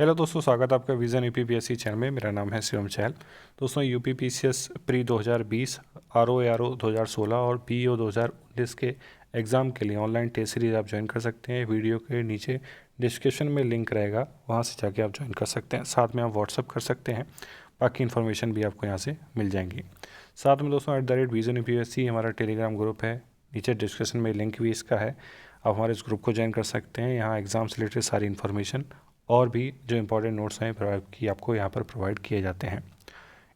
Hello दोस्तों, स्वागत है आपका विज़न यूपीपीएससी चैनल में। मेरा नाम है शिवम चहल। दोस्तों, यूपीपीसीएस प्री 2020, आरओ 2016 और पीईओ 2019 के एग्ज़ाम के लिए ऑनलाइन टेस्ट सीरीज आप ज्वाइन कर सकते हैं। वीडियो के नीचे डिस्क्रिप्शन में लिंक रहेगा, वहाँ से जाके आप ज्वाइन कर सकते हैं। साथ में आप व्हाट्सअप कर सकते हैं, बाकी इन्फॉर्मेशन भी आपको यहाँ से मिल जाएंगी। साथ में दोस्तों @विज़न यूपीपीएससी हमारा टेलीग्राम ग्रुप है, नीचे डिस्क्रिप्शन में लिंक भी इसका है। आप हमारे इस ग्रुप को ज्वाइन कर सकते हैं। यहाँ एग्ज़ाम से रिलेटेड सारी इन्फॉर्मेशन और भी जो इंपॉर्टेंट नोट्स हैं कि आपको यहाँ पर प्रोवाइड किए जाते हैं।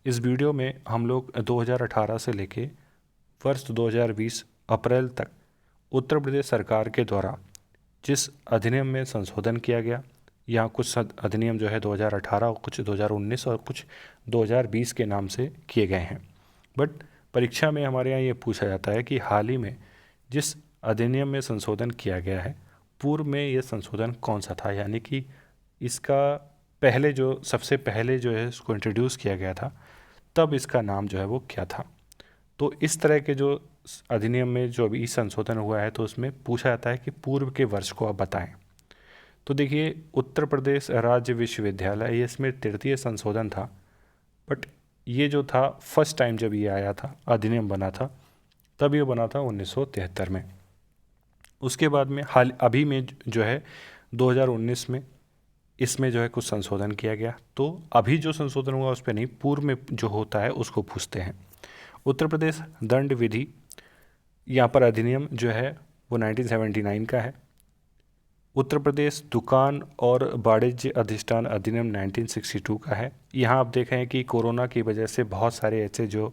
इस वीडियो में हम लोग 2018 से लेके वर्ष 2020 अप्रैल तक उत्तर प्रदेश सरकार के द्वारा जिस अधिनियम में संशोधन किया गया, यहाँ कुछ अधिनियम जो है 2018, कुछ 2019 और कुछ 2020 के नाम से किए गए हैं। बट परीक्षा में हमारे यहाँ ये पूछा जाता है कि हाल ही में जिस अधिनियम में संशोधन किया गया है, पूर्व में ये संशोधन कौन सा था, यानी कि इसका पहले जो सबसे पहले जो है इसको इंट्रोड्यूस किया गया था, तब इसका नाम जो है वो क्या था। तो इस तरह के जो अधिनियम में जो अभी संशोधन हुआ है, तो उसमें पूछा जाता है कि पूर्व के वर्ष को आप बताएं। तो देखिए, उत्तर प्रदेश राज्य विश्वविद्यालय, ये इसमें तृतीय संशोधन था। बट ये जो था फर्स्ट टाइम जब ये आया था, अधिनियम बना था, तब ये बना था 1973 में। उसके बाद में हाल अभी में जो है 2019 में इसमें जो है कुछ संशोधन किया गया। तो अभी जो संशोधन हुआ उस पर नहीं, पूर्व में जो होता है उसको पूछते हैं। उत्तर प्रदेश दंड विधि, यहाँ पर अधिनियम जो है वो 1979 का है। उत्तर प्रदेश दुकान और वाणिज्य अधिष्ठान अधिनियम 1962 का है। यहाँ आप देखें कि कोरोना की वजह से बहुत सारे ऐसे जो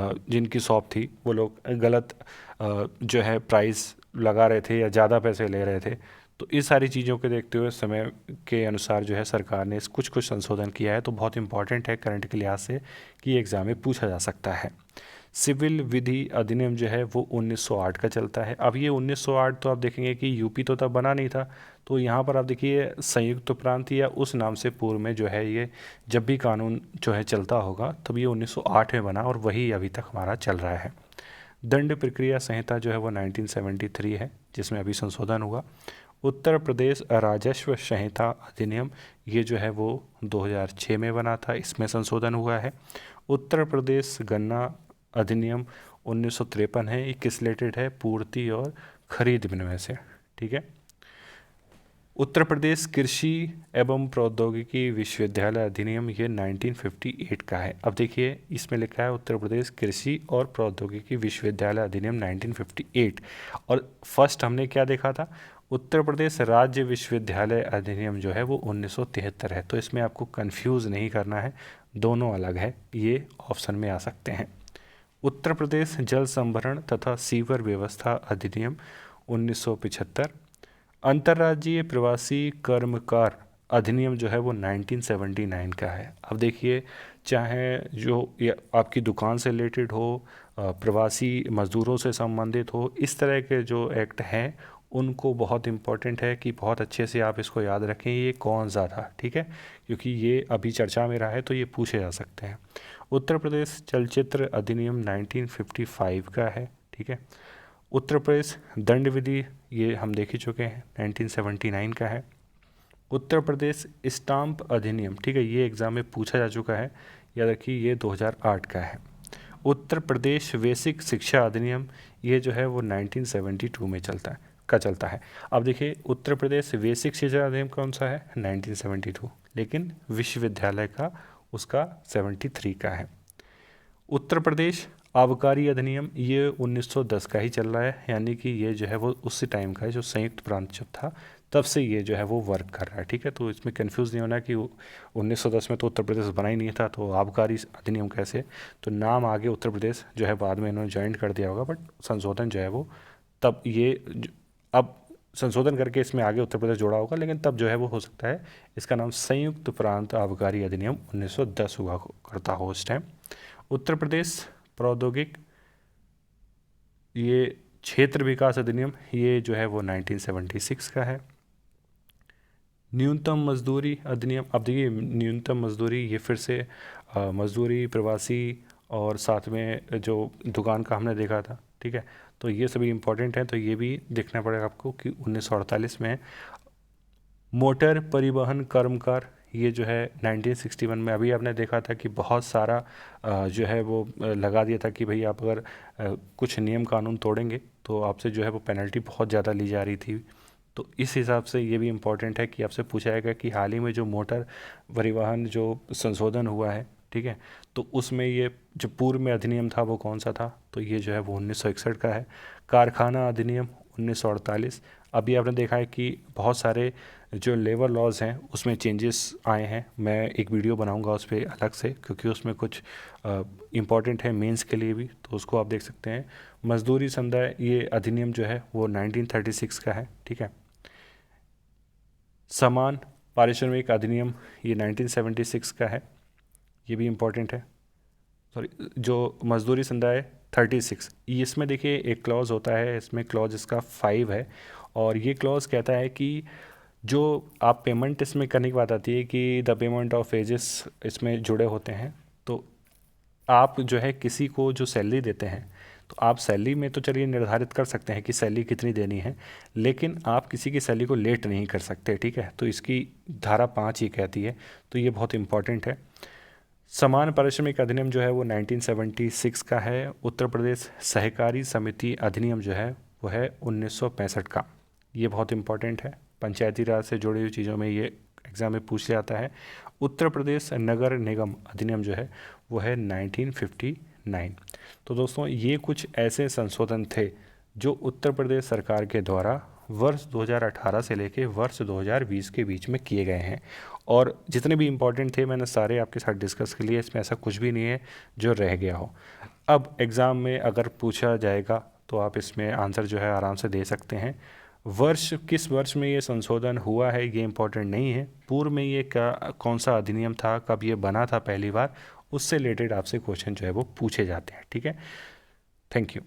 जिनकी शॉप थी, वो लोग गलत जो है प्राइस लगा रहे थे या ज़्यादा पैसे ले रहे थे। तो इस सारी चीज़ों को देखते हुए समय के अनुसार जो है सरकार ने कुछ कुछ संशोधन किया है। तो बहुत इंपॉर्टेंट है करंट के लिहाज से कि एग्ज़ाम में पूछा जा सकता है। सिविल विधि अधिनियम जो है वो 1908 का चलता है। अब ये 1908 तो आप देखेंगे कि यूपी तो तब बना नहीं था। तो यहाँ पर आप देखिए संयुक्त प्रांत या उस नाम से पूर्व में जो है ये जब भी कानून जो है चलता होगा, तब ये 1908 में बना और वही अभी तक हमारा चल रहा है। दंड प्रक्रिया संहिता जो है वो 1973 है, जिसमें अभी संशोधन हुआ। उत्तर प्रदेश राजस्व संहिता अधिनियम, ये जो है वो 2006 में बना था, इसमें संशोधन हुआ है। उत्तर प्रदेश गन्ना अधिनियम 1953 है, ये किस रिलेटेड है, पूर्ति और खरीद विनिमय से। ठीक है। उत्तर प्रदेश कृषि एवं प्रौद्योगिकी विश्वविद्यालय अधिनियम, ये 1958 का है। अब देखिए इसमें लिखा है उत्तर प्रदेश कृषि और प्रौद्योगिकी विश्वविद्यालय अधिनियम 1958, और फर्स्ट हमने क्या देखा था, उत्तर प्रदेश राज्य विश्वविद्यालय अधिनियम जो है वो 1973 है। तो इसमें आपको कंफ्यूज नहीं करना है, दोनों अलग है, ये ऑप्शन में आ सकते हैं। उत्तर प्रदेश जल संभरण तथा सीवर व्यवस्था अधिनियम 1975। अंतर्राज्यीय प्रवासी कर्मकार अधिनियम जो है वो 1979 का है। अब देखिए, चाहे जो ये आपकी दुकान से रिलेटेड हो, प्रवासी मज़दूरों से संबंधित हो, इस तरह के जो एक्ट हैं उनको बहुत इम्पोर्टेंट है कि बहुत अच्छे से आप इसको याद रखें, ये कौन सा था। ठीक है, क्योंकि ये अभी चर्चा में रहा है, तो ये पूछे जा सकते हैं। उत्तर प्रदेश चलचित्र अधिनियम 1955 का है। ठीक है। उत्तर प्रदेश दंड विधि, ये हम देख ही चुके हैं, 1979 का है। उत्तर प्रदेश स्टाम्प अधिनियम, ठीक है, ये एग्ज़ाम में पूछा जा चुका है, याद रखिए, ये 2008 का है। उत्तर प्रदेश बेसिक शिक्षा अधिनियम, ये जो है वो 1972 में चलता है। अब देखिए, उत्तर प्रदेश बेसिक शिक्षा अधिनियम कौन सा है, 1972, लेकिन विश्वविद्यालय का उसका 73 का है। उत्तर प्रदेश आबकारी अधिनियम, ये 1910 का ही चल रहा है, यानी कि ये जो है वो उसी टाइम का है जो संयुक्त प्रांत जब था, तब से ये जो है वो वर्क कर रहा है। ठीक है, तो इसमें कंफ्यूज नहीं होना कि 1910 में तो उत्तर प्रदेश बना ही नहीं था, तो आबकारी अधिनियम कैसे। तो नाम आगे उत्तर प्रदेश जो है बाद में इन्होंने ज्वाइन कर दिया होगा, बट संशोधन जो है वो तब अब संशोधन करके इसमें आगे उत्तर प्रदेश जोड़ा होगा, लेकिन तब जो है वो हो सकता है इसका नाम संयुक्त प्रांत आबकारी अधिनियम 1910 हुआ करता हो उस टाइम। उत्तर प्रदेश प्रौद्योगिक, ये क्षेत्र विकास अधिनियम, ये जो है वो 1976 का है। न्यूनतम मजदूरी अधिनियम, अब देखिए न्यूनतम मजदूरी, ये फिर से मजदूरी प्रवासी और साथ में जो दुकान का हमने देखा था। ठीक है, तो ये सभी इंपॉर्टेंट हैं, तो ये भी देखना पड़ेगा आपको कि 1948 में मोटर परिवहन कर्मकार, ये जो है 1961 में, अभी आपने देखा था कि बहुत सारा जो है वो लगा दिया था कि भाई आप अगर कुछ नियम कानून तोड़ेंगे तो आपसे जो है वो पेनल्टी बहुत ज़्यादा ली जा रही थी। तो इस हिसाब से ये भी इम्पोर्टेंट है कि आपसे पूछा जाएगा कि हाल ही में जो मोटर परिवहन जो संशोधन हुआ है, ठीक है, तो उसमें ये जो पूर्व में अधिनियम था वो कौन सा था, तो ये जो है वो 1961 का है। कारखाना अधिनियम 1948। अभी आपने देखा है कि बहुत सारे जो लेबर लॉज हैं उसमें चेंजेस आए हैं। मैं एक वीडियो बनाऊंगा उस पर अलग से, क्योंकि उसमें कुछ इम्पॉर्टेंट है मेंस के लिए भी, तो उसको आप देख सकते हैं। मजदूरी संदाय ये अधिनियम जो है वो 1936 का है, ठीक है। समान पारिश्रमिक अधिनियम ये 1976 का है, ये भी इम्पॉर्टेंट है। सॉरी, जो मजदूरी संदाय 36, इसमें देखिए एक क्लॉज होता है, इसमें क्लॉज इसका 5 है, और ये क्लॉज कहता है कि जो आप पेमेंट इसमें करने की बात आती है कि द पेमेंट ऑफ वेजेस इसमें जुड़े होते हैं। तो आप जो है किसी को जो सैलरी देते हैं, तो आप सैलरी में तो चलिए निर्धारित कर सकते हैं कि सैलरी कितनी देनी है, लेकिन आप किसी की सैलरी को लेट नहीं कर सकते, ठीक है। तो इसकी धारा 5 ये कहती है, तो ये बहुत इंपॉर्टेंट है। समान पारिश्रमिक अधिनियम जो है वो 1976 का है। उत्तर प्रदेश सहकारी समिति अधिनियम जो है वो है 1965 का, ये बहुत इंपॉर्टेंट है। पंचायती राज से जुड़ी हुई चीज़ों में ये एग्जाम में पूछ जाता है। उत्तर प्रदेश नगर निगम अधिनियम जो है वो है 1959। तो दोस्तों ये कुछ ऐसे संशोधन थे जो उत्तर प्रदेश सरकार के द्वारा वर्ष 2018 से लेके वर्ष 2020 के बीच में किए गए हैं, और जितने भी इम्पोर्टेंट थे मैंने सारे आपके साथ डिस्कस कर लिए। इसमें ऐसा कुछ भी नहीं है जो रह गया हो। अब एग्ज़ाम में अगर पूछा जाएगा तो आप इसमें आंसर जो है आराम से दे सकते हैं। वर्ष किस वर्ष में ये संशोधन हुआ है ये इम्पोर्टेंट नहीं है, पूर्व में ये क्या कौन सा अधिनियम था, कब ये बना था पहली बार, उससे रिलेटेड आपसे क्वेश्चन जो है वो पूछे जाते हैं, ठीक है। Thank you.